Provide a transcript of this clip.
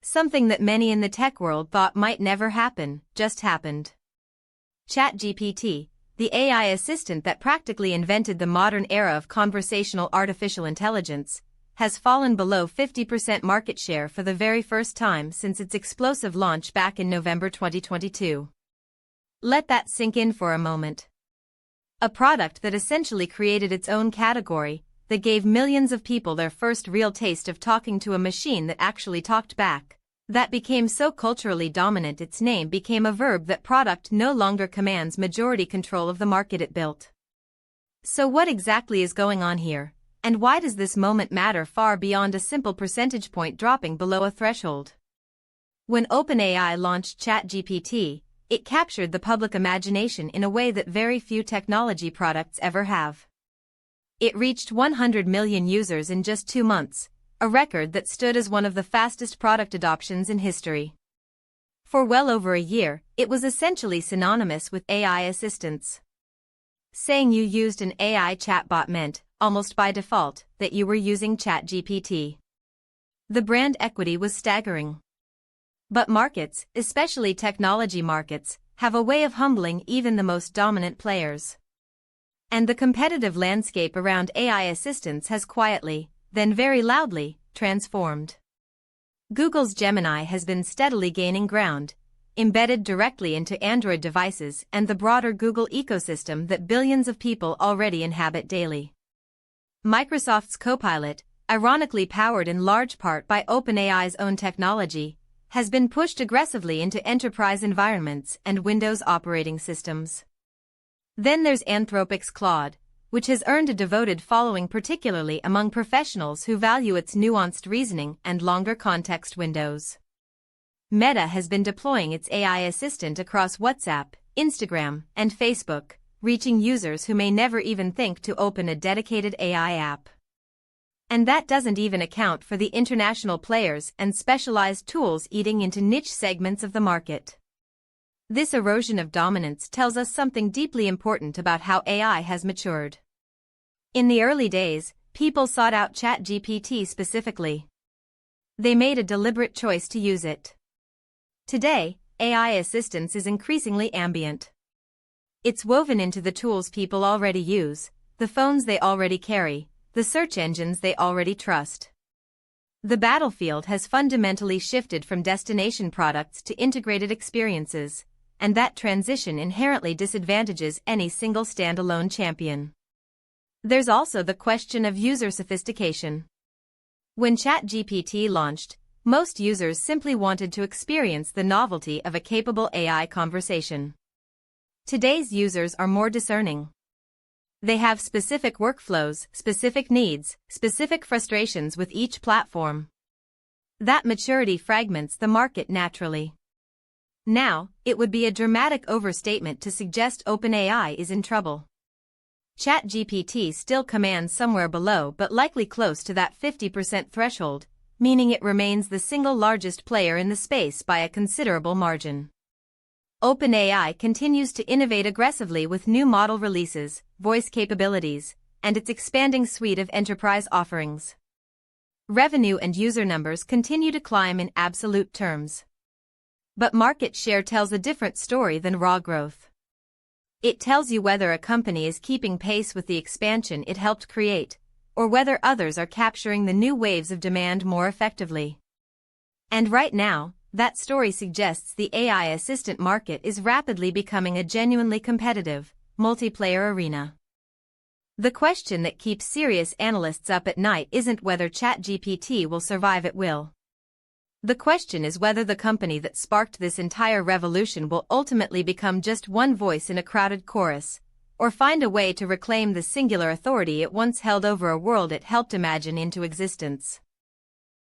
Something that many in the tech world thought might never happen, just happened. ChatGPT, the AI assistant that practically invented the modern era of conversational artificial intelligence, has fallen below 50% market share for the very first time since its explosive launch back in November 2022. Let that sink in for a moment. A product that essentially created its own category, that gave millions of people their first real taste of talking to a machine that actually talked back, that became so culturally dominant its name became a verb. That product no longer commands majority control of the market it built. So what exactly is going on here, and why does this moment matter far beyond a simple percentage point dropping below a threshold? When OpenAI launched ChatGPT, it captured the public imagination in a way that very few technology products ever have. It reached 100 million users in just 2 months, a record that stood as one of the fastest product adoptions in history. For well over a year, it was essentially synonymous with AI assistants. Saying you used an AI chatbot meant, almost by default, that you were using ChatGPT. The brand equity was staggering. But markets, especially technology markets, have a way of humbling even the most dominant players. And the competitive landscape around AI assistants has quietly, then very loudly, transformed. Google's Gemini has been steadily gaining ground, embedded directly into Android devices and the broader Google ecosystem that billions of people already inhabit daily. Microsoft's Copilot, ironically powered in large part by OpenAI's own technology, has been pushed aggressively into enterprise environments and Windows operating systems. Then there's Anthropic's Claude, which has earned a devoted following particularly among professionals who value its nuanced reasoning and longer context windows. Meta has been deploying its AI assistant across WhatsApp, Instagram, and Facebook, reaching users who may never even think to open a dedicated AI app. And that doesn't even account for the international players and specialized tools eating into niche segments of the market. This erosion of dominance tells us something deeply important about how AI has matured. In the early days, people sought out ChatGPT specifically. They made a deliberate choice to use it. Today, AI assistance is increasingly ambient. It's woven into the tools people already use, the phones they already carry, the search engines they already trust. The battlefield has fundamentally shifted from destination products to integrated experiences, and that transition inherently disadvantages any single standalone champion. There's also the question of user sophistication. When ChatGPT launched, most users simply wanted to experience the novelty of a capable AI conversation. Today's users are more discerning. They have specific workflows, specific needs, specific frustrations with each platform. That maturity fragments the market naturally. Now, it would be a dramatic overstatement to suggest OpenAI is in trouble. ChatGPT still commands somewhere below but likely close to that 50% threshold, meaning it remains the single largest player in the space by a considerable margin. OpenAI continues to innovate aggressively with new model releases, voice capabilities, and its expanding suite of enterprise offerings. Revenue and user numbers continue to climb in absolute terms. But market share tells a different story than raw growth. It tells you whether a company is keeping pace with the expansion it helped create, or whether others are capturing the new waves of demand more effectively. And right now, that story suggests the AI assistant market is rapidly becoming a genuinely competitive, multiplayer arena. The question that keeps serious analysts up at night isn't whether ChatGPT will survive at will. The question is whether the company that sparked this entire revolution will ultimately become just one voice in a crowded chorus, or find a way to reclaim the singular authority it once held over a world it helped imagine into existence.